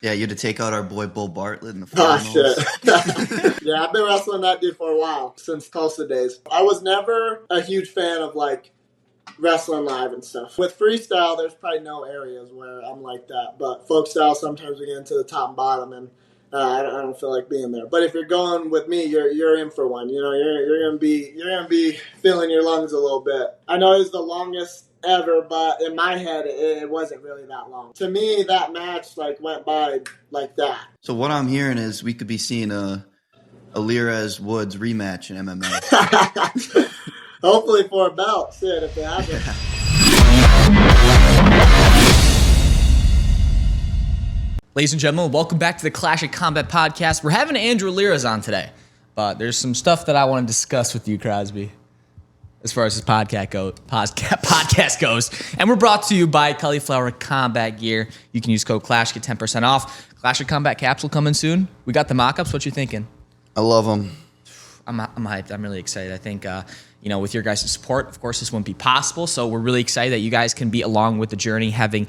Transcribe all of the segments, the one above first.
Yeah, you had to take out our boy Bull Bartlett in the Oh, finals. shit. Yeah, I've been wrestling that dude for a while, since Tulsa days. I was never a huge fan of, like, wrestling live and stuff. With freestyle, there's probably no areas where I'm like that. But folk style, sometimes we get into the top and bottom, and I don't feel like being there. But if you're going with me, you're in for one. You know, you're gonna be feeling your lungs a little bit. I know it was the longest ever, but in my head, it wasn't really that long. To me, that match like went by like that. So what I'm hearing is we could be seeing a Alirez Woods rematch in MMA. Hopefully for a belt, shit, if it happens. Ladies and gentlemen, welcome back to the Clash of Combat podcast. We're having Andrew Alirez on today, but there's some stuff that I want to discuss with you, Crosby, as far as this podcast goes. And we're brought to you by Cauliflower Combat Gear. You can use code CLASH, get 10% off. Clash of Combat capsule coming soon. We got the mock-ups. What you thinking? I love them. I'm hyped. I'm really excited. I think, with your guys' support, of course, this wouldn't be possible. So we're really excited that you guys can be along with the journey, having,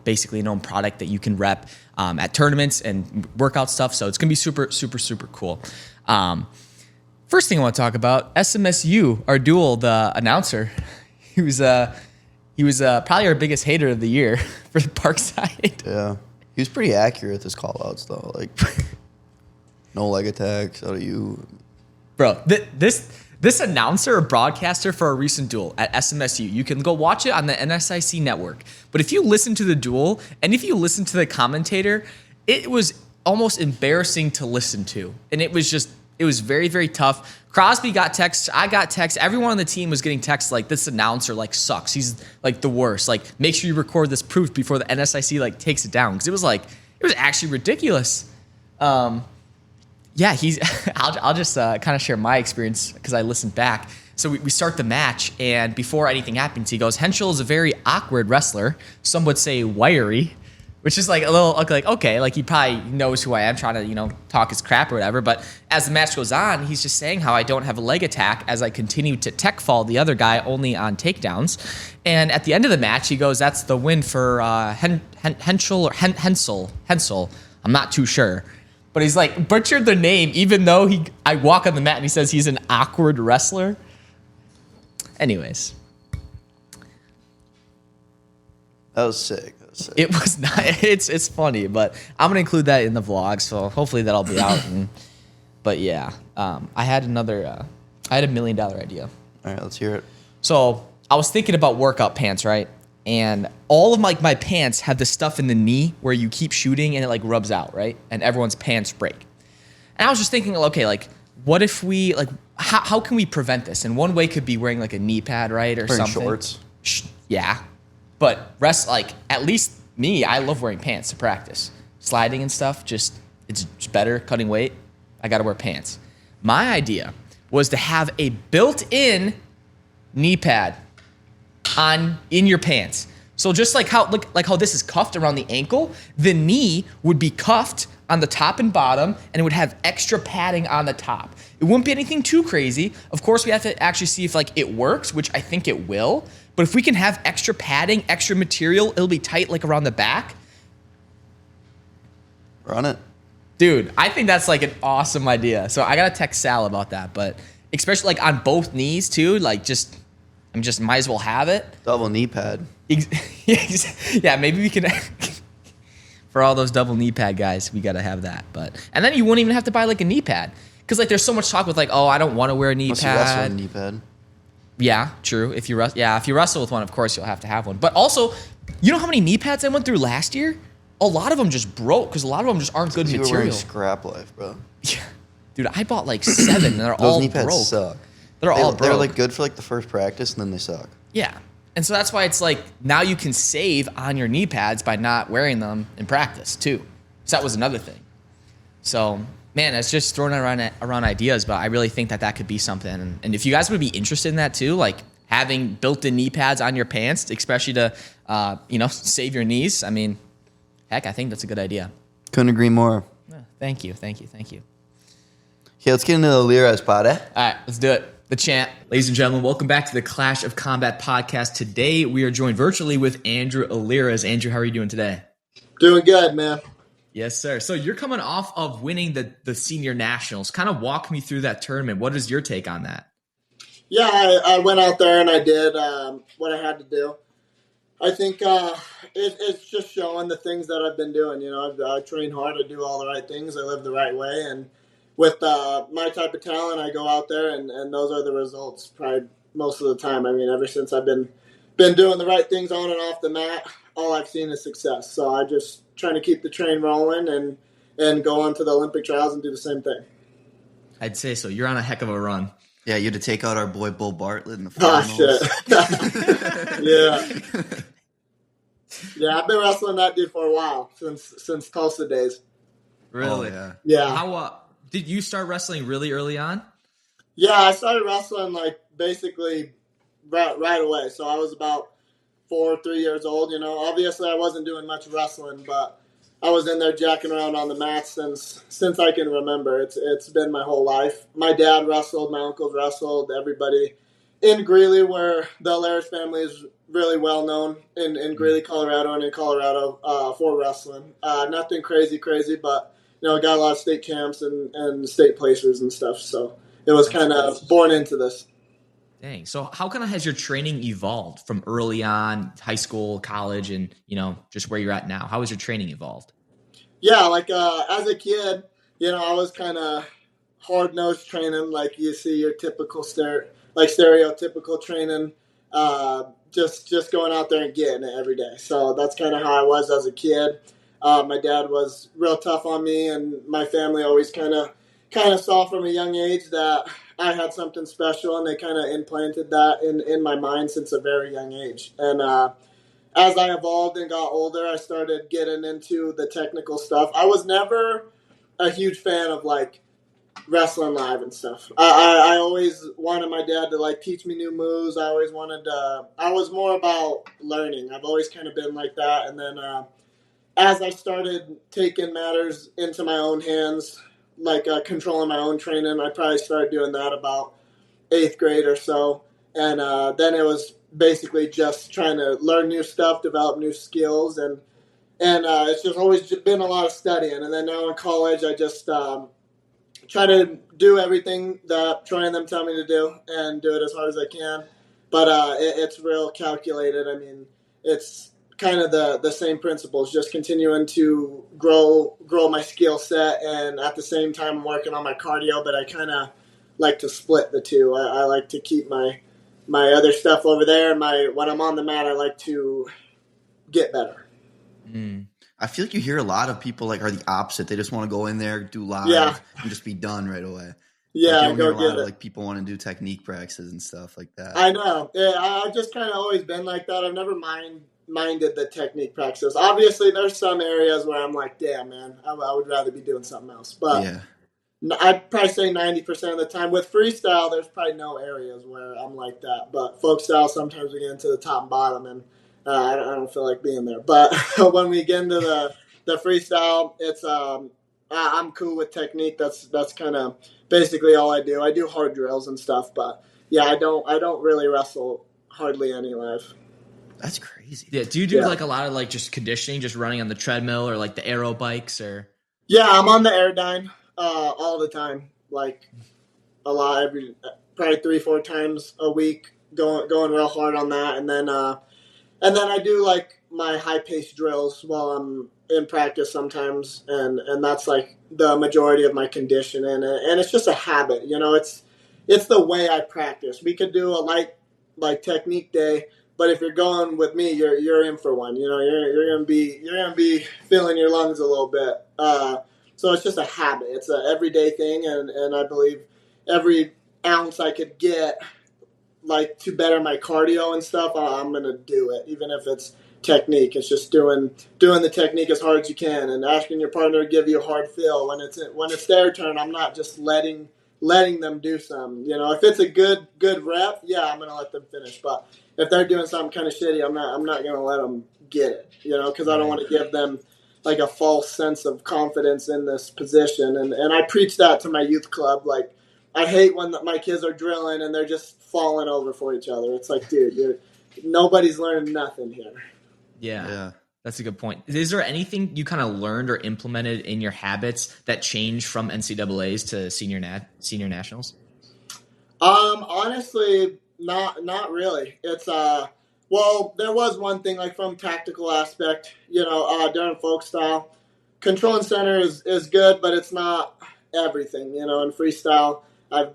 basically a known product that you can rep at tournaments and workout stuff. So it's going to be super, super, super cool. First thing I want to talk about, SMSU, our duel, the announcer. He was probably our biggest hater of the year for the Parkside. Yeah. He was pretty accurate with his call-outs, though. Like, no leg attacks out of you. Bro, this announcer or broadcaster for a recent duel at SMSU, you can go watch it on the NSIC network. But if you listen to the duel and if you listen to the commentator, it was almost embarrassing to listen to. And it was very, very tough. Crosby got texts. I got texts. Everyone on the team was getting texts like, this announcer like sucks. He's like the worst. Like, make sure you record this proof before the NSIC like takes it down. Because it was actually ridiculous. Yeah, I'll just kind of share my experience because I listened back. So we start the match, and before anything happens, he goes, Henschel is a very awkward wrestler. Some would say wiry, which is like a little like, okay, like he probably knows who I am, trying to, talk his crap or whatever. But as the match goes on, he's just saying how I don't have a leg attack as I continue to tech fall the other guy only on takedowns. And at the end of the match, he goes, that's the win for Henschel or Hensel. I'm not too sure. But he's like butchered the name, even though I walk on the mat and he says he's an awkward wrestler. Anyways. That was sick. It was not, it's funny, but I'm going to include that in the vlog, so hopefully that'll be out. But yeah, I had a $1 million idea. All right, let's hear it. So I was thinking about workout pants, right? And all of my pants have the stuff in the knee where you keep shooting and it like rubs out, right? And everyone's pants break. And I was just thinking, okay, like what if we like how can we prevent this? And one way could be wearing like a knee pad, right, or wearing something. Shorts. Yeah, but at least me, I love wearing pants to practice, sliding and stuff. It's better cutting weight. I got to wear pants. My idea was to have a built-in knee pad in your pants. So just like how this is cuffed around the ankle, the knee would be cuffed on the top and bottom, and it would have extra padding on the top. It wouldn't be anything too crazy. Of course, we have to actually see if like it works, which I think it will. But if we can have extra padding, extra material, it'll be tight like around the back. Run it. Dude, I think that's like an awesome idea. So I gotta text Sal about that, but especially like on both knees too, like might as well have it. Double knee pad. Yeah, maybe we can. For all those double knee pad guys, we gotta have that. And then you won't even have to buy like a knee pad, because like there's so much talk with like, oh, I don't want to wear a knee Unless pad. you wrestle with a knee pad. Yeah, true. If you wrestle with one, of course you'll have to have one. But also, you know how many knee pads I went through last year? A lot of them just broke because a lot of them just aren't good You material. were wearing Scrap Life, bro. Yeah, dude, I bought like 7 and they're all knee pads broke. Suck. They're all broke. They're like good for like the first practice, and then they suck. Yeah. And so that's why it's like now you can save on your knee pads by not wearing them in practice too. So that was another thing. So, man, it's just throwing around ideas, but I really think that could be something. And if you guys would be interested in that too, like having built-in knee pads on your pants, especially to, save your knees. I mean, heck, I think that's a good idea. Couldn't agree more. Yeah, thank you. Okay, let's get into the Alirez pod, eh? All right, let's do it. The champ. Ladies and gentlemen, welcome back to the Clash of Combat podcast. Today, we are joined virtually with Andrew Alirez. Andrew, how are you doing today? Doing good, man. Yes, sir. So you're coming off of winning the senior nationals. Kind of walk me through that tournament. What is your take on that? Yeah, I went out there and I did what I had to do. I think it's just showing the things that I've been doing. I train hard, I do all the right things, I live the right way, and with my type of talent, I go out there and those are the results probably most of the time. I mean, ever since I've been doing the right things on and off the mat, all I've seen is success. So I just trying to keep the train rolling and go on to the Olympic trials and do the same thing. I'd say so. You're on a heck of a run. Yeah, you had to take out our boy Bull Bartlett in the Oh, finals. shit. Yeah, I've been wrestling that dude for a while, since Tulsa days. Really? Oh, Yeah. How did you start wrestling really early on? Yeah, I started wrestling basically right away. So I was about 3 years old. Obviously I wasn't doing much wrestling, but I was in there jacking around on the mat since I can remember. It's been my whole life. My dad wrestled, my uncles wrestled, everybody in Greeley, where the Alirez family is really well known in Greeley, Colorado, and in Colorado for wrestling. Nothing crazy, but got a lot of state champs and state placers and stuff. So it was kind of born into this. Dang. So how kind of has your training evolved from early on, high school, college, and, just where you're at now? How has your training evolved? Yeah, as a kid, I was kind of hard-nosed training, like you see your typical stereotypical training, just going out there and getting it every day. So that's kind of how I was as a kid. My dad was real tough on me, and my family always kind of saw from a young age that I had something special, and they kind of implanted that in my mind since a very young age. And as I evolved and got older, I started getting into the technical stuff. I was never a huge fan of wrestling live and stuff. I always wanted my dad to teach me new moves. I was more about learning. I've always kind of been like that. And then as I started taking matters into my own hands, controlling my own training, I probably started doing that about 8th grade or so. And then it was basically just trying to learn new stuff, develop new skills, and it's just always been a lot of studying. And then now in college, I just try to do everything that Troy and them tell me to do and do it as hard as I can. But it's real calculated. I mean, it's kind of the same principles, just continuing to grow my skill set, and at the same time I'm working on my cardio, but I kind of like to split the two. I like to keep my other stuff over there. When I'm on the mat, I like to get better. I feel like you hear a lot of people are the opposite. They just want to go in there, do live, and just be done right away. Yeah, you don't hear a lot of people want to do technique practices and stuff like that. I know. Yeah, I've just kind of always been like that. I've never minded the technique practices. Obviously, there's some areas where I'm like, damn, man, I would rather be doing something else. But yeah. I'd probably say 90% of the time. With freestyle, there's probably no areas where I'm like that. But folk style, sometimes we get into the top and bottom, and I don't feel like being there. But when we get into the freestyle, it's I'm cool with technique. That's kind of basically all I do. I do hard drills and stuff, but yeah, I don't really wrestle hardly any live. That's crazy. Yeah. Do you do a lot of just conditioning, just running on the treadmill or the aero bikes or? Yeah, I'm on the Airdyne all the time, a lot, probably 3-4 times a week, going real hard on that, and then I do my high paced drills while I'm in practice sometimes, and that's the majority of my condition, and it's just a habit, it's the way I practice. We could do a light technique day, but if you're going with me, you're in for one. You're gonna be feeling your lungs a little bit. So it's just a habit. It's an everyday thing, and I believe every ounce I could get, to better my cardio and stuff, I'm gonna do it, even if it's technique. It's just doing the technique as hard as you can, and asking your partner to give you a hard fill when it's their turn. I'm not just letting them do some. If it's a good rep, yeah, I'm gonna let them finish. But if they're doing something kind of shitty, I'm not gonna let them get it. Because I don't want to give them a false sense of confidence in this position. And I preach that to my youth club. I hate when my kids are drilling and they're just falling over for each other. It's dude, nobody's learning nothing here. Yeah. That's a good point. Is there anything you kind of learned or implemented in your habits that changed from NCAAs to senior nationals? Honestly, not really. It's well, there was one thing like from tactical aspect, during folk style, control and center is good, but it's not everything. In freestyle, I've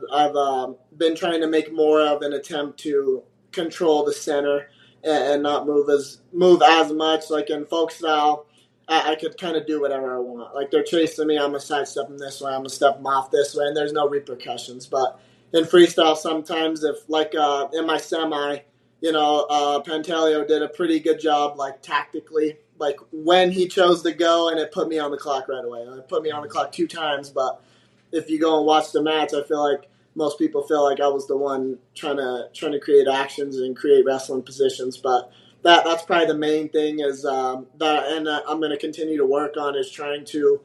been trying to make more of an attempt to control the center and not move as much. Like in folk style, I could kind of do whatever I want. Like they're chasing me, I'm gonna sidestep them this way, I'm gonna step them off this way, and there's no repercussions. But in freestyle, sometimes if like in my semi, Pantaleo did a pretty good job, like tactically, like when he chose to go, and it put me on the clock right away. It put me on the clock 2 times, but if you go and watch the match, I feel like most people feel like I was the one trying to create actions and create wrestling positions. But that's probably the main thing is that, and I'm going to continue to work on is trying to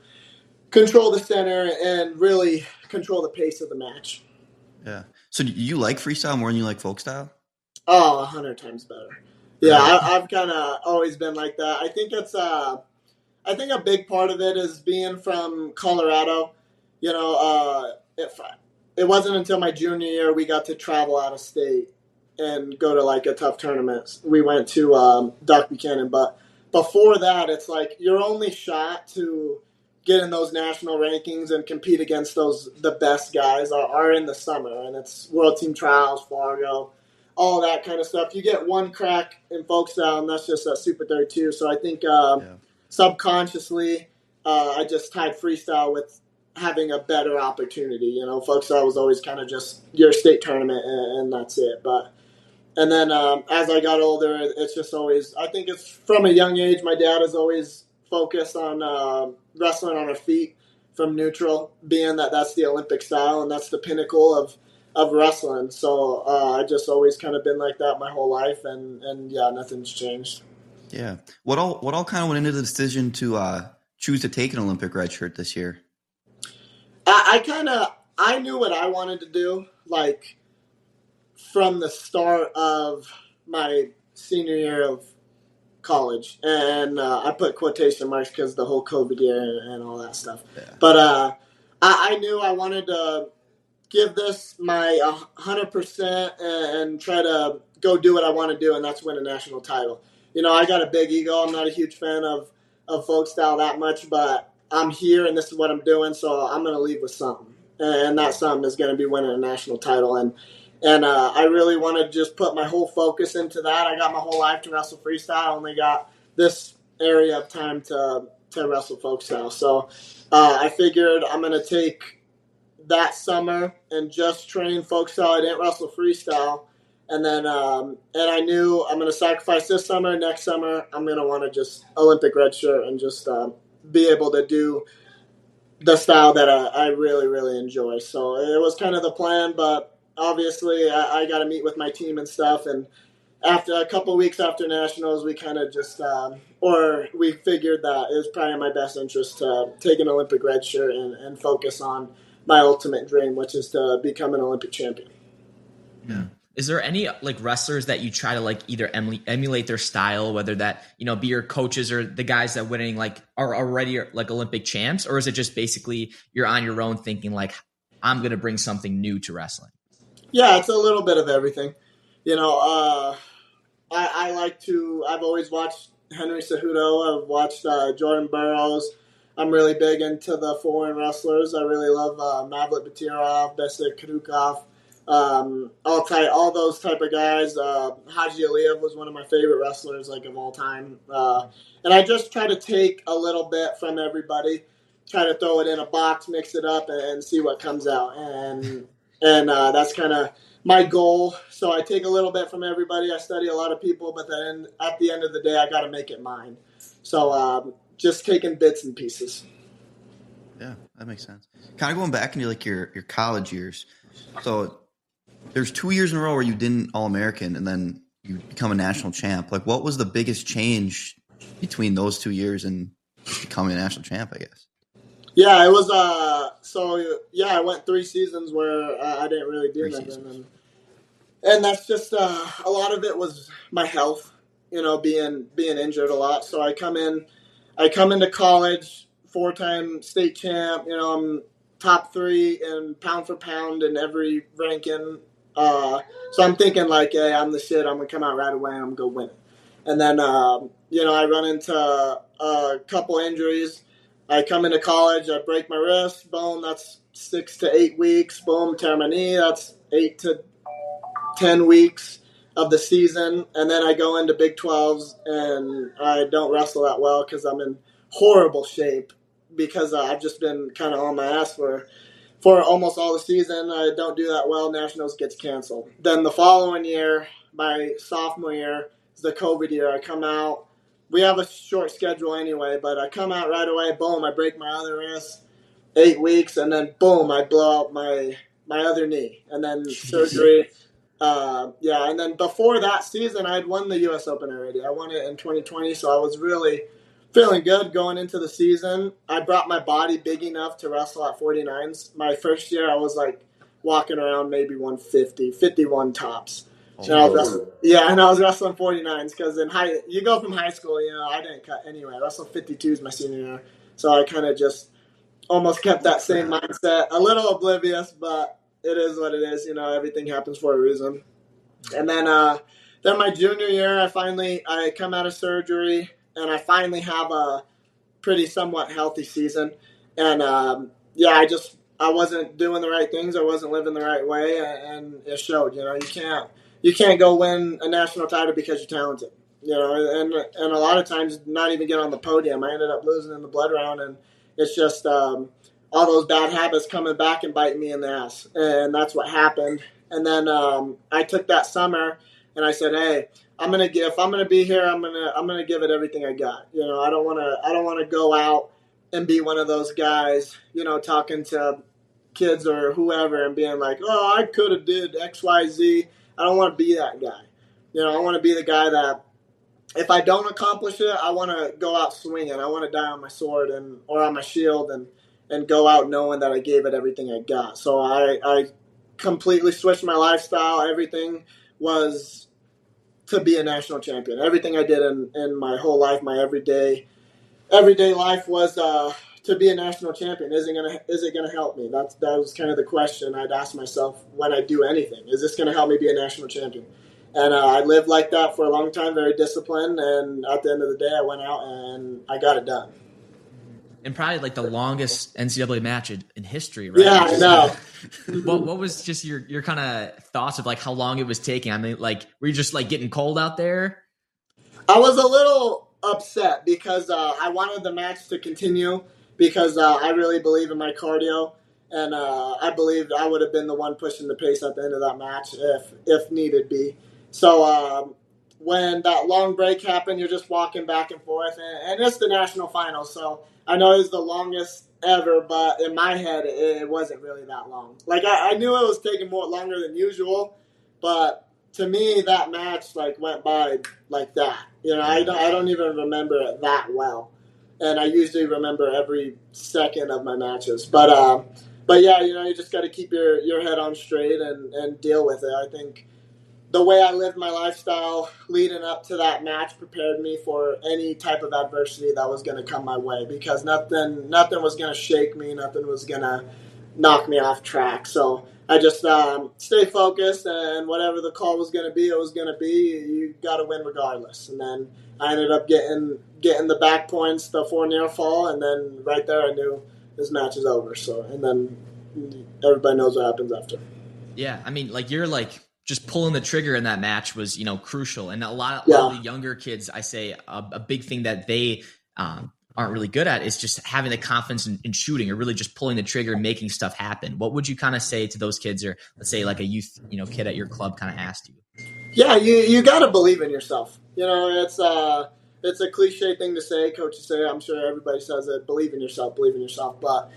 control the center and really control the pace of the match. Yeah. So do you like freestyle more than you like folk style? Oh, 100 times better. Yeah, I've kind of always been like that. I think it's I think a big part of it is being from Colorado. It wasn't until my junior year we got to travel out of state and go to like a tough tournament. We went to Doc Buchanan, but before that, it's like your only shot to get in those national rankings and compete against the best guys are in the summer, and it's World Team Trials, Fargo, all that kind of stuff. You get one crack in folk style, and that's just a Super 32. So I think subconsciously, I just tied freestyle with having a better opportunity. Folk style was always kind of just your state tournament, and that's it. And then as I got older, it's just always, I think it's from a young age, my dad has always focused on wrestling on our feet from neutral, being that's the Olympic style, and that's the pinnacle of wrestling. So I just always kind of been like that my whole life, and yeah, nothing's changed. Yeah. What all kind of went into the decision to choose to take an Olympic red shirt this year? I knew what I wanted to do, like, from the start of my senior year of college. And I put quotation marks because the whole COVID year and all that stuff. Yeah. But I knew I wanted to give this my 100% and try to go do what I want to do, and that's win a national title. I got a big ego. I'm not a huge fan of folk style that much, but I'm here and this is what I'm doing, so I'm going to leave with something. And that something is going to be winning a national title. And I really want to just put my whole focus into that. I got my whole life to wrestle freestyle. I only got this area of time to wrestle folk style. So I figured I'm going to take that summer and just train folk style. I didn't wrestle freestyle. And then and I knew I'm going to sacrifice this summer. Next summer, I'm going to want to just Olympic red shirt and just be able to do the style that I really, really enjoy. So it was kind of the plan, but obviously I got to meet with my team and stuff. And after a couple weeks after nationals, we kind of just, we figured that it was probably in my best interest to take an Olympic red shirt and focus on my ultimate dream, which is to become an Olympic champion. Yeah. Is there any wrestlers that you try to either emulate their style, whether that, be your coaches or the guys that winning are already Olympic champs, or is it just basically you're on your own thinking I'm going to bring something new to wrestling? Yeah, it's a little bit of everything. I've always watched Henry Cejudo. I've watched Jordan Burroughs. I'm really big into the foreign wrestlers. I really love Mavlik Batirov, Besik Kadukov. All those type of guys. Haji Aliyev was one of my favorite wrestlers of all time. And I just try to take a little bit from everybody, try to throw it in a box, mix it up, and see what comes out. And that's kind of my goal. So I take a little bit from everybody. I study a lot of people, but then at the end of the day, I got to make it mine. So just taking bits and pieces. Yeah, that makes sense. Kind of going back into your college years. So there's 2 years in a row where you didn't All-American and then you become a national champ. What was the biggest change between those 2 years and becoming a national champ, I guess? Yeah, it was, I went 3 seasons where I didn't really do nothing. And that's just, a lot of it was my health. being injured a lot. So I come into college, 4-time state champ. I'm top 3 in pound for pound in every ranking. So I'm thinking like, hey, I'm the shit. I'm gonna come out right away. I'm gonna go win it. And then I run into a couple injuries. I come into college, I break my wrist, boom, that's 6 to 8 weeks. Boom, tear my knee, that's 8 to 10 weeks of the season. And then I go into Big 12s, and I don't wrestle that well because I'm in horrible shape because I've just been kind of on my ass for almost all the season. I don't do that well. Nationals gets canceled. Then the following year, my sophomore year, is the COVID year. I come out. We have a short schedule anyway, but I come out right away. Boom, I break my other wrist. 8 weeks, and then boom, I blow out my other knee, and then surgery. And then before that season, I had won the U.S. Open already. I won it in 2020, so I was really feeling good going into the season. I brought my body big enough to wrestle at 49s. My first year, I was like walking around maybe 150, 51 tops. And I was wrestling 49s because you go from high school, I didn't cut anyway. I wrestled 52s my senior year, so I kind of just almost kept that same mindset. A little oblivious, but it is what it is. Everything happens for a reason. And then my junior year, I come out of surgery, and I finally have a pretty somewhat healthy season. And I wasn't doing the right things. I wasn't living the right way, and it showed. You can't go win a national title because you're talented. And a lot of times not even get on the podium. I ended up losing in the blood round, and it's just all those bad habits coming back and biting me in the ass, and that's what happened. And then I took that summer, and I said, "Hey, if I'm gonna be here, I'm gonna give it everything I got. I don't want to go out and be one of those guys, talking to kids or whoever and being like, oh, I could have did X, Y, Z. I don't want to be that guy. I want to be the guy that if I don't accomplish it, I want to go out swinging. I want to die on my sword or on my shield and go out knowing that I gave it everything I got. So I completely switched my lifestyle. Everything was to be a national champion. Everything I did in my whole life, my everyday life was to be a national champion. Is it gonna help me? That was kind of the question I'd ask myself when I do anything. Is this gonna help me be a national champion? And I lived like that for a long time, very disciplined. And at the end of the day, I went out and I got it done. And probably like the longest NCAA match in history, right? Yeah, I know. What was just your kind of thoughts of like how long it was taking? I mean, like, were you just like getting cold out there? I was a little upset because I wanted the match to continue because I really believe in my cardio. And I believed I would have been the one pushing the pace at the end of that match if needed be. So when that long break happened, you're just walking back and forth. And it's the national finals, so I know it was the longest ever, but in my head, it wasn't really that long. Like, I knew it was taking longer than usual, but to me, that match, like, went by like that. I don't even remember it that well. And I usually remember every second of my matches. But yeah, you just got to keep your head on straight and deal with it. I think the way I lived my lifestyle leading up to that match prepared me for any type of adversity that was going to come my way because nothing was going to shake me. Nothing was going to knock me off track. So I just stay focused, and whatever the call was going to be, it was going to be. You got to win regardless. And then I ended up getting the back points, the 4 near fall, and then right there I knew this match is over. So, and then everybody knows what happens after. Yeah, I mean, like you're like just pulling the trigger in that match was crucial, and a lot of the younger kids, I say a big thing that they aren't really good at is just having the confidence in shooting or really just pulling the trigger and making stuff happen. What would you kind of say to those kids, or let's say like a youth kid at your club kind of asked you? Yeah, you got to believe in yourself. It's a cliche thing to say. Coaches say, I'm sure everybody says it, believe in yourself. But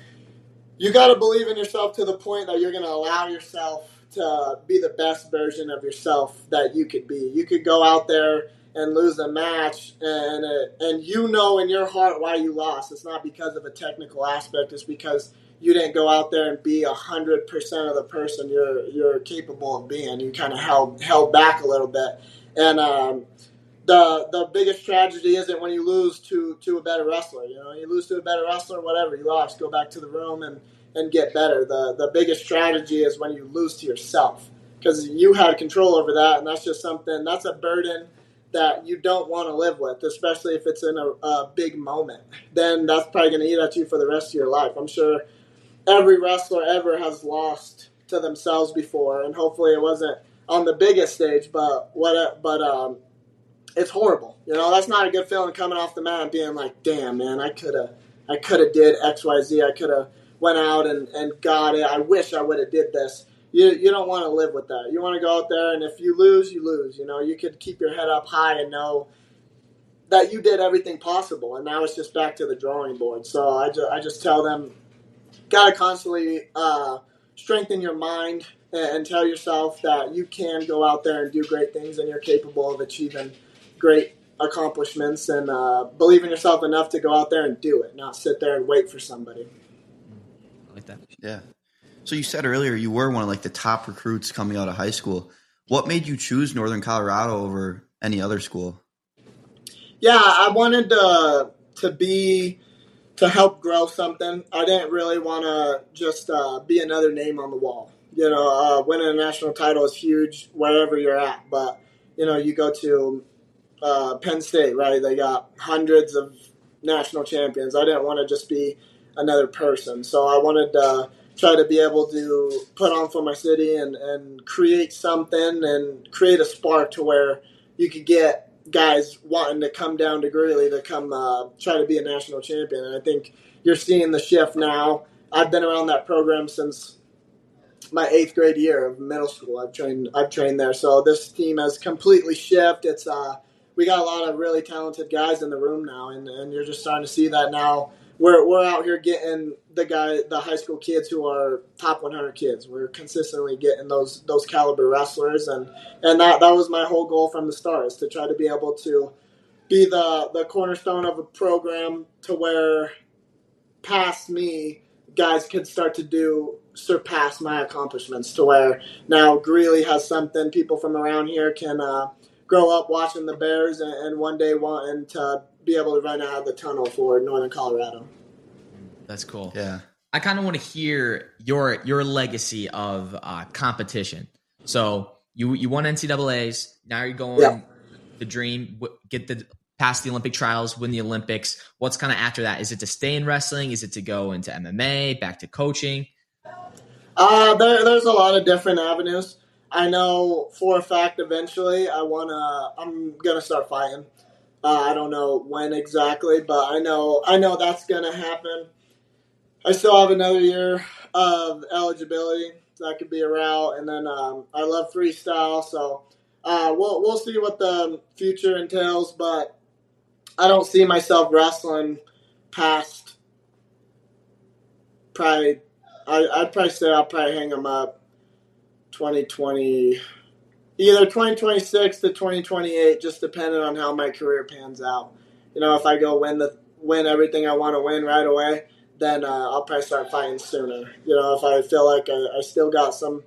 you got to believe in yourself to the point that you're going to allow yourself to be the best version of yourself that you could be. You could go out there and lose a match, and in your heart why you lost. It's not because of a technical aspect. It's because you didn't go out there and be 100% of the person you're capable of being. You kind of held back a little bit, and the biggest tragedy isn't when you lose to a better wrestler. You know, you lose to a better wrestler, whatever, you lost, go back to the room and get better. The biggest tragedy is when you lose to yourself, because you had control over that, and that's just something, that's a burden that you don't want to live with, especially if it's in a big moment. Then that's probably going to eat at you for the rest of your life. I'm sure every wrestler ever has lost to themselves before, and hopefully it wasn't on the biggest stage, but it's horrible. You know, that's not a good feeling coming off the mat and being like, damn, man, I could have did X, Y, Z. I could have went out and got it. I wish I would have did this. You don't want to live with that. You want to go out there, and if you lose, you lose. You know, you could keep your head up high and know that you did everything possible, and now it's just back to the drawing board. So I just tell them, got to constantly strengthen your mind and tell yourself that you can go out there and do great things, and you're capable of achieving great accomplishments, and believe in yourself enough to go out there and do it, not sit there and wait for somebody. I like that. Yeah. So you said earlier you were one of like the top recruits coming out of high school. What made you choose Northern Colorado over any other school? Yeah, I wanted to help grow something. I didn't really want to just be another name on the wall. You know, winning a national title is huge wherever you're at. But, you know, you go to Penn State, right? They got hundreds of national champions. I didn't want to just be another person. So I wanted to try to be able to put on for my city and create something and create a spark to where you could get guys wanting to come down to Greeley to come try to be a national champion. And I think you're seeing the shift now. I've been around that program since my 8th grade year of middle school. I've trained there. So this team has completely shifted. It's we got a lot of really talented guys in the room now, and you're just starting to see that now. We're out here getting the high school kids who are top 100 kids. We're consistently getting those caliber wrestlers, and that was my whole goal from the start, is to try to be able to be the cornerstone of a program to where past me guys could start to surpass my accomplishments, to where now Greeley has something people from around here can grow up watching the Bears and one day wanting to be able to run out of the tunnel for Northern Colorado. That's cool. Yeah. I kind of want to hear your legacy of competition. So you won NCAAs. Now you're going the dream, pass the Olympic trials, win the Olympics. What's kind of after that? Is it to stay in wrestling? Is it to go into MMA, back to coaching? There's a lot of different avenues. I know for a fact eventually I'm gonna start fighting. I don't know when exactly, but I know that's gonna happen. I still have another year of eligibility. That could be a route, and then I love freestyle, so we'll see what the future entails. But I don't see myself wrestling past probably. I'd probably say I'll probably hang them up 2020, either 2026 to 2028, just depending on how my career pans out. You know, if I go win everything I want to win right away, then I'll probably start fighting sooner. You know, if I feel like I still got some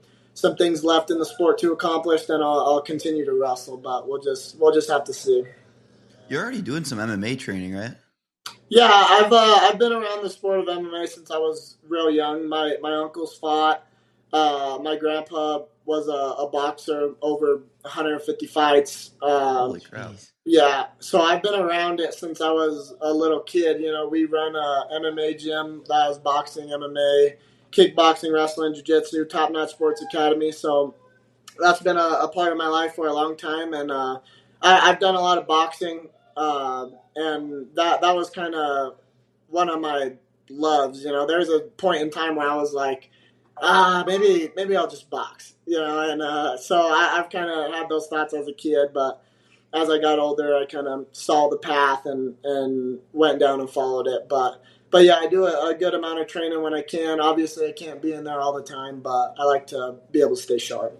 things left in the sport to accomplish, then I'll continue to wrestle. But we'll just have to see. You're already doing some MMA training, right? Yeah, I've been around the sport of MMA since I was real young. My uncles fought. My grandpa was a boxer, over 150 fights. Holy crap. Yeah, so I've been around it since I was a little kid. You know, we run a MMA gym that has boxing, MMA, kickboxing, wrestling, jiu-jitsu, Top Notch Sports Academy. So that's been a part of my life for a long time. And I've done a lot of boxing, and that was kind of one of my loves. You know, there was a point in time where I was like, maybe I'll just box, you know, and so I've kind of had those thoughts as a kid, but as I got older, I kind of saw the path and went down and followed it. But yeah, I do a good amount of training when I can. Obviously, I can't be in there all the time, but I like to be able to stay sharp.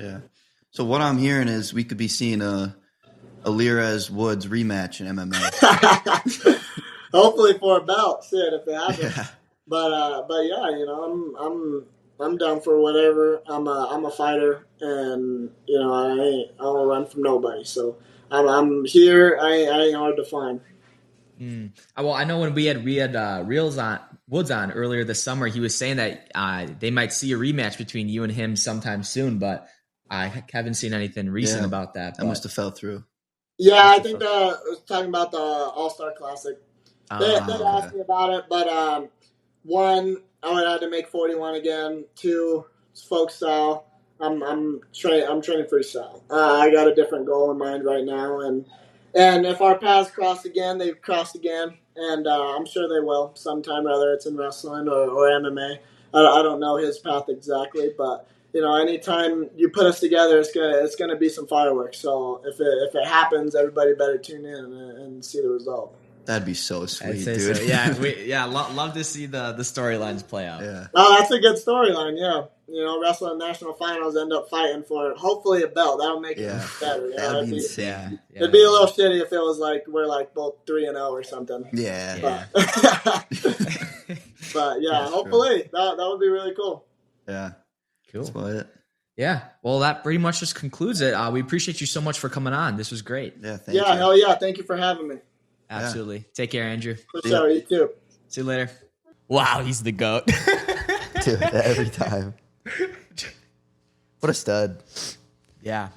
Yeah. So what I'm hearing is we could be seeing a Alirez Woods rematch in MMA. Hopefully for a belt, shit, if it happens. Yeah. But yeah, you know, I'm down for whatever. I'm a fighter, and you know, I don't run from nobody. So I'm here. I ain't hard to find. Well, I know when we had Woods on earlier this summer, he was saying that they might see a rematch between you and him sometime soon, but I haven't seen anything recent about that. That must have fell through. Yeah, I think I was talking about the All-Star Classic. They asked me about it, but one, I would have to make 41 again. Two, it's folk style. I'm training freestyle. I got a different goal in mind right now, and if our paths cross again, they've crossed again, and I'm sure they will sometime, whether it's in wrestling or MMA. I don't know his path exactly, but anytime you put us together, it's gonna be some fireworks. So if it happens, everybody better tune in and see the result. That'd be so sweet, dude. So. Yeah, love to see the storylines play out. Yeah. Oh, that's a good storyline. Yeah, wrestling national finals end up fighting for hopefully a belt. That'll make it better. That'd be insane. Yeah. It'd be a little shitty if it was like we're like both 3-0 or something. Yeah. But yeah, hopefully that would be really cool. Yeah. Cool. That's about it. Yeah. Well, that pretty much just concludes it. We appreciate you so much for coming on. This was great. Yeah. Thank you. Hell yeah. Thank you for having me. Absolutely. Yeah. Take care, Andrew. For sure. You too. See you later. Wow, he's the GOAT. Dude, every time. What a stud. Yeah.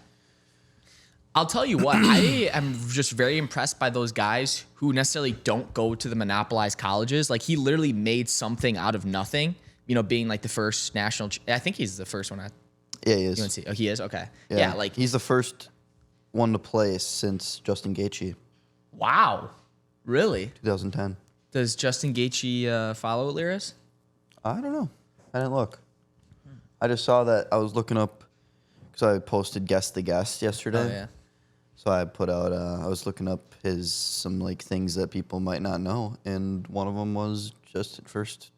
I'll tell you what, I am just very impressed by those guys who necessarily don't go to the monopolized colleges. Like, he literally made something out of nothing, being like the first national. I think he's the first one at Yeah, he is. UNC. Oh, he is? Okay. Yeah, like he's the first one to play since Justin Gaethje. Wow. Really? 2010. Does Justin Gaethje follow Alirez? I don't know. I didn't look. I just saw that I was looking up because I posted Guess the Guest yesterday. Oh, yeah. So I put out, I was looking up some like things that people might not know. And one of them was just at first.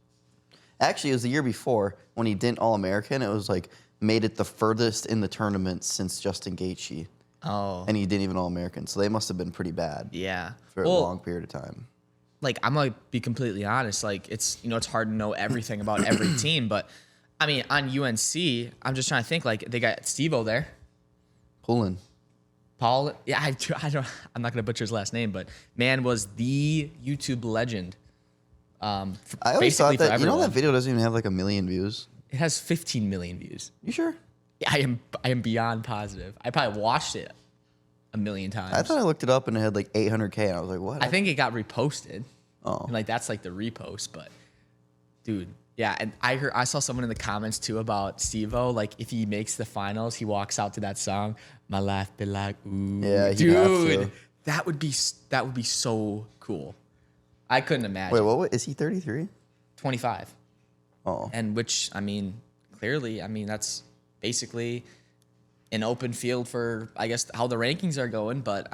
Actually, it was the year before when he didn't All-American. It was like made it the furthest in the tournament since Justin Gaethje. Oh. And he didn't even All-American. So they must have been pretty bad. Yeah. For a long period of time. Like, I'm going to be completely honest. Like, it's, it's hard to know everything about every team. But, I mean, on UNC, I'm just trying to think. Like, they got Steve-O there. Paul. Yeah, I'm not going to butcher his last name. But man was the YouTube legend. I always thought that, that video doesn't even have like 1 million views. It has 15 million views. You sure? Yeah, I am beyond positive. I probably watched it 1 million times. I thought I looked it up and it had like 800K. And I was like, what? I think it got reposted. Oh. And like that's like the repost, but dude, yeah. And I saw someone in the comments too about Steve-O. Like if he makes the finals, he walks out to that song, "My Life Be Like Ooh." Yeah, dude, that would be so cool. I couldn't imagine. Wait, what is he 33? 25. Oh. And which, clearly, that's basically an open field for, I guess, how the rankings are going. But,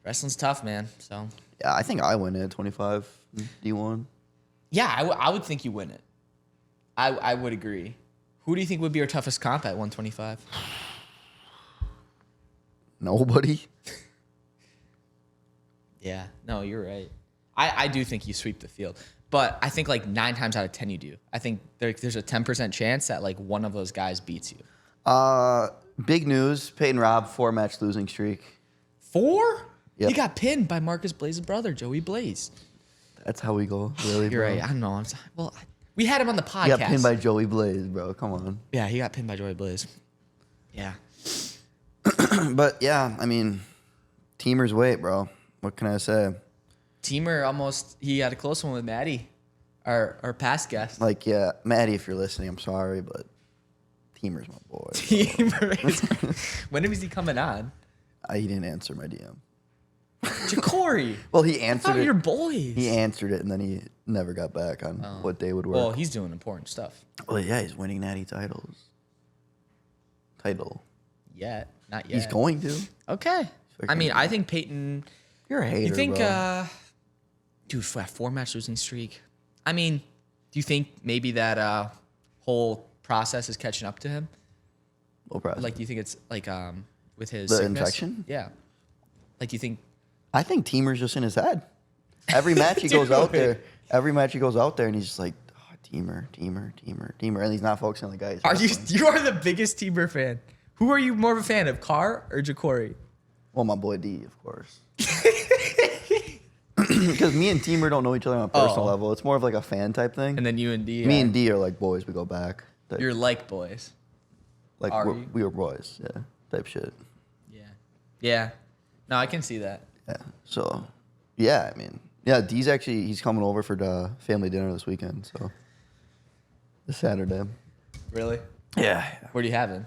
wrestling's tough, man. So yeah, I think I win it at 25 D1. Yeah, I would think you win it. I would agree. Who do you think would be your toughest comp at 125? Nobody. Yeah, no, you're right. I do think you sweep the field. But I think like 9 times out of 10 you do. I think there's a 10% chance that like one of those guys beats you. Big news. Peyton Robb, 4-match losing streak. 4? Yep. He got pinned by Marcus Blaze's brother, Joey Blaze. That's how we go, really, You're bro. right. I don't know. We had him on the podcast. He got pinned by Joey Blaze, bro. Come on. Yeah, he got pinned by Joey Blaze. Yeah. But, yeah, teamers wait, bro. What can I say? Teamer he had a close one with Maddie, our past guest. Like, yeah, Maddie, if you're listening, I'm sorry, but Teamer's my boy. Teamer. When was he coming on? He didn't answer my DM. Ja'Cory. Well, he answered it. Your boys. He answered it, and then he never got back on what day would work. Well, he's doing important stuff. Well, yeah, he's winning natty titles. Not yet. He's going to. Okay. I think Peyton. You're a hater, You think, bro. dude, for a 4-match losing streak? Do you think maybe that whole process is catching up to him? What process? Like, do you think it's like with his The sickness? infection? Yeah. Like, you think? I think Teamer's just in his head. Every match he goes out there. Every match he goes out there, and he's just like, Teamer, and he's not focusing on the guys. You are the biggest Teamer fan. Who are you more of a fan of, Carr or Ja'Cory? Well, my boy D, of course. Because me and Teamer don't know each other on a personal level. It's more of like a fan type thing. And then you and D. Me and D are like boys. We go back. You're like boys. Like we were boys. Yeah. Type shit. Yeah. Yeah. No, I can see that. Yeah. So, yeah. I mean, yeah. D's he's coming over for the family dinner this weekend. So, this Saturday. Really? Yeah. What are you having?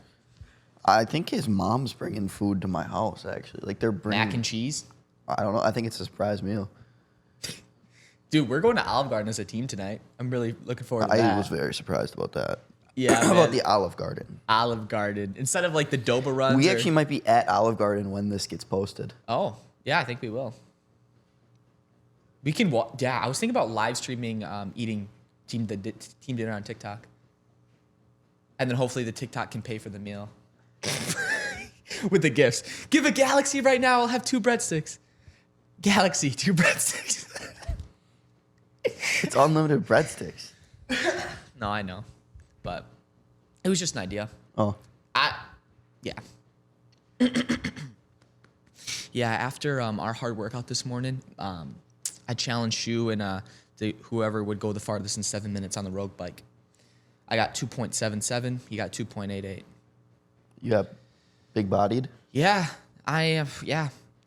I think his mom's bringing food to my house. Actually, like they're bringing Mac and cheese. I don't know. I think it's a surprise meal. Dude, we're going to Olive Garden as a team tonight. I'm really looking forward to that. I was very surprised about that. Yeah. How about the Olive Garden? Olive Garden. Instead of like the Doba runs. We actually might be at Olive Garden when this gets posted. Oh, yeah, I think we will. We can I was thinking about live streaming eating team dinner on TikTok. And then hopefully the TikTok can pay for the meal. With the gifts. Give a Galaxy right now, I'll have 2 breadsticks. Galaxy, 2 breadsticks. It's unlimited breadsticks. No, I know. But it was just an idea. Oh. Yeah. Yeah, after our hard workout this morning, I challenged Shu and whoever would go the farthest in 7 minutes on the rogue bike. I got 2.77. He got 2.88. You got big-bodied? Yeah, I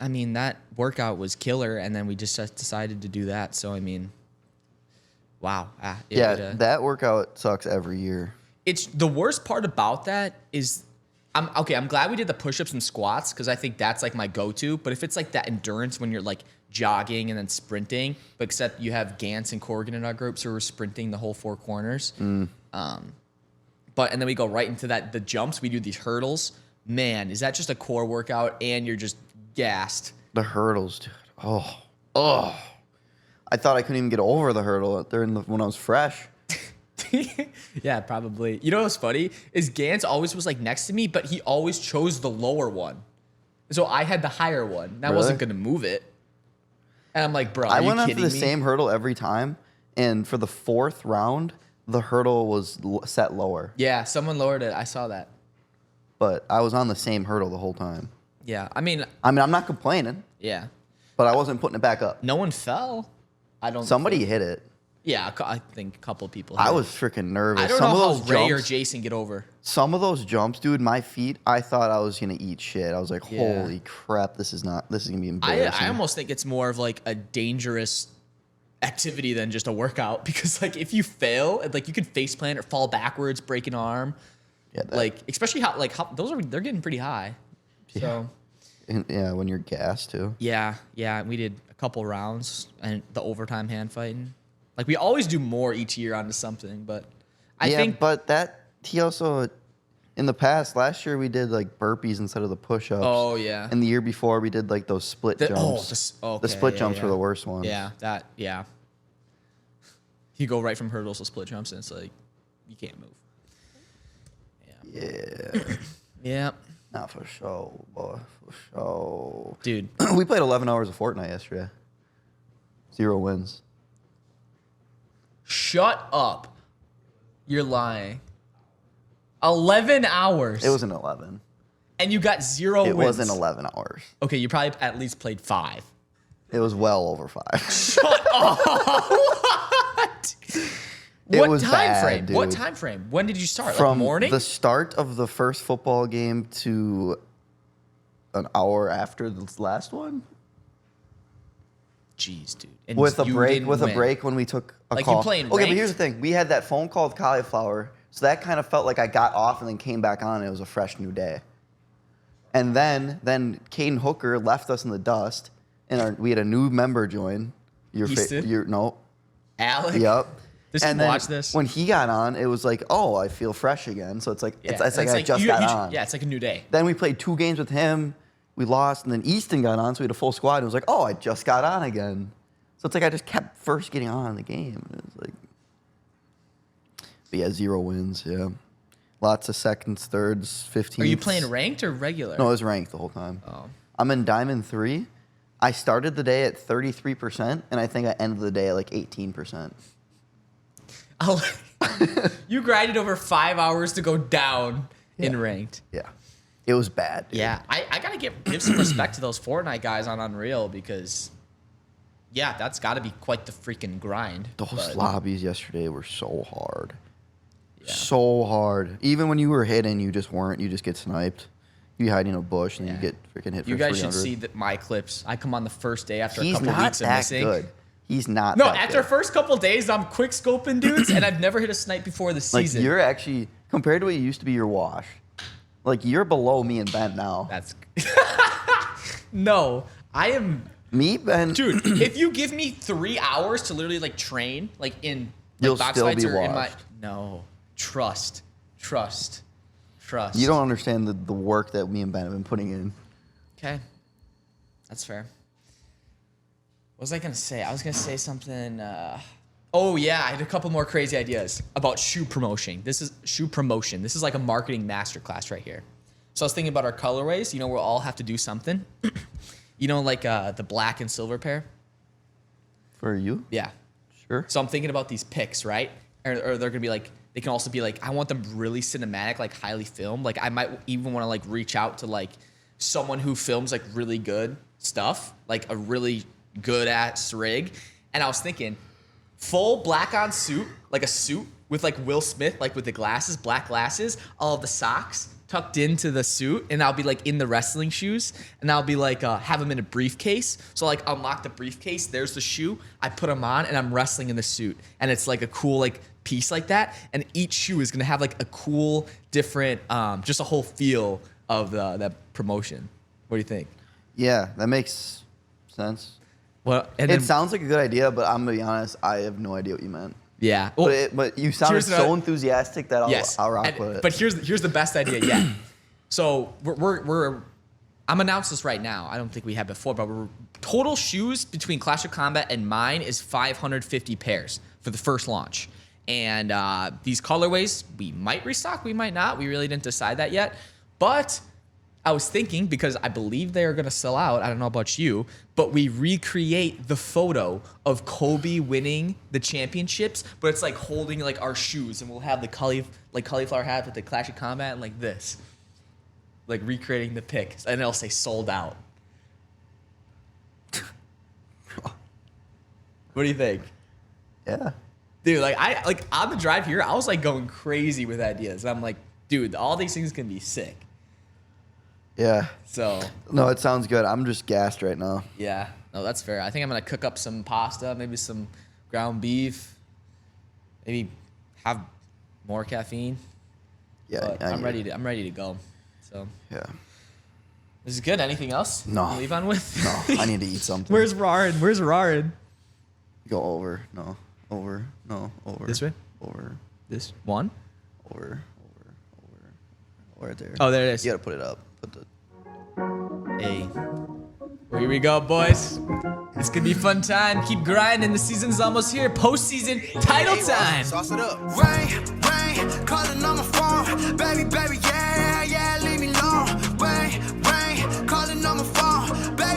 mean, that workout was killer, and then we just decided to do that. So, I mean, wow. That workout sucks every year. It's the worst part about that is, I'm glad we did the push-ups and squats because I think that's like my go-to. But if it's like that endurance when you're like jogging and then sprinting, but except you have Gantz and Corrigan in our group, so we're sprinting the whole 4 corners. And then we go right into the jumps. We do these hurdles. Man, is that just a core workout and you're just gassed. The hurdles, dude. Oh. I thought I couldn't even get over the hurdle when I was fresh. Yeah, probably. You know what's funny is Gantz always was like next to me, but he always chose the lower one. So I had the higher one. And I wasn't going to move it. And I'm like, bro, are you kidding me? I went on for the same hurdle every time. And for the 4th round, the hurdle was set lower. Yeah, someone lowered it. I saw that. But I was on the same hurdle the whole time. Yeah, I mean, I'm not complaining. Yeah. But I wasn't putting it back up. No one fell. Somebody hit it. Yeah, I think a couple of people. I was freaking nervous. I don't know how Ray or Jason get over. Some of those jumps, dude, my feet, I thought I was going to eat shit. I was like, holy crap, this is going to be embarrassing. I almost think it's more of like a dangerous activity than just a workout because like if you fail, like you could face plant or fall backwards, break an arm. Yeah. Like, especially how they're getting pretty high. So. Yeah, when you're gassed too. Yeah. We did a couple rounds and the overtime hand fighting. Like we always do more each year onto something, but I think. But he also, in the past, last year we did like burpees instead of the push-ups. Oh yeah. And the year before we did like those split jumps. The split jumps were the worst ones. Yeah. You go right from hurdles to split jumps, and it's like you can't move. Yeah. Yeah. Not for sure, boy. For sure. Dude. We played 11 hours of Fortnite yesterday. 0 wins. Shut up. You're lying. 11 hours. It wasn't 11. And you got 0 wins. It wasn't 11 hours. Okay, you probably at least played 5. It was well over 5. Shut up. What? What time frame? Dude. What time frame? When did you start? From like morning? The start of the first football game to an hour after the last one. Jeez, dude. And with a break when we took a like call. You playing okay, ranked? But here's the thing: we had that phone call with Cauliflower, so that kind of felt like I got off and then came back on. And it was a fresh new day. And then Caden Hooker left us in the dust, and we had a new member join. No, Alec. Yep. Watch this. When he got on, it was like, oh, I feel fresh again. So it's like it's like I just got on. Yeah, it's like a new day. Then we played 2 games with him. We lost, and then Easton got on, so we had a full squad. And it was like, oh, I just got on again. So it's like I just kept first getting on in the game. And it was like, but yeah, 0 wins. Yeah, lots of seconds, thirds, 15s. Are you playing ranked or regular? No, it was ranked the whole time. Oh. I'm in Diamond 3. I started the day at 33%, and I think I ended the day at like 18%. You grinded over 5 hours to go down in ranked. Yeah. It was bad. Dude. Yeah, I gotta give some respect to those Fortnite guys on Unreal because, yeah, that's got to be quite the freaking grind. Those lobbies yesterday were so hard. Yeah. So hard. Even when you were hitting, you just weren't. You just get sniped. You hide in a bush and you get freaking hit for 300. You guys should see my clips. I come on the first day after a couple not weeks of that missing. good. He's not No, that after good. first couple days, I'm quick scoping dudes, and I've never hit a snipe before the season. Like, you're actually, compared to what you used to be your wash, like, you're below me and Ben now. That's no, I am. Me, Ben. Dude, if you give me 3 hours to literally like train, like in like, You'll box still fights be or in my washed. no trust. You don't understand the work that me and Ben have been putting in. Okay, that's fair. What was I gonna say? I was gonna say something. Oh yeah, I had a couple more crazy ideas about shoe promotion. This is like a marketing masterclass right here. So I was thinking about our colorways. You know, we'll all have to do something. You know, like the black and silver pair. For you? Yeah. Sure. So I'm thinking about these pics, right? Or they're gonna be like, they can also be like, I want them really cinematic, like highly filmed. Like I might even want to like reach out to like someone who films like really good stuff, like a really good ass rig. And I was thinking, full black on suit, like a suit with like Will Smith, like with the glasses, black glasses, all of the socks tucked into the suit, and I'll be like in the wrestling shoes, and I'll be like have them in a briefcase. So like unlock the briefcase, there's the shoe, I put them on, and I'm wrestling in the suit, and it's like a cool like piece like that. And each shoe is gonna have like a cool different, just a whole feel of that promotion. What do you think? Yeah, that makes sense. Well, and It then, sounds like a good idea, but I'm gonna be honest, I have no idea what you meant. yeah. Well, But you sounded here's so the- enthusiastic that I'll rock and- with it. But here's the best idea yet. So I'm announcing this right now. I don't think we had before, but total shoes between Clash of Combat and mine is 550 pairs for the first launch. And these colorways, we might restock, we might not. We really didn't decide that yet. But I was thinking, because I believe they are going to sell out, I don't know about you, but we recreate the photo of Kobe winning the championships, but it's like holding like our shoes, and we'll have the cauliflower hat with the Clash of Combat and like this. Like recreating the pic, and it'll say sold out. What do you think? Yeah. Dude, like on the drive here, I was like going crazy with ideas. I'm like, dude, all these things can be sick. Yeah. So No, it sounds good. I'm just gassed right now. yeah, no, that's fair. I think I'm gonna cook up some pasta, maybe some ground beef, maybe have more caffeine. Yeah. But I'm ready to go. So Yeah. this is good. Anything else? No. To leave on with? No, I need to eat something. Where's Rarin? Go over. No. Over. No. Over. This way? Over. This one? Over. Right there. Oh, there it is. You gotta put it up. Put the. Hey. Well, here we go, boys. It's gonna be a fun time. Keep grinding. The season's almost here. Postseason title time. Sauce it up. Rain, calling on my phone. Baby, yeah.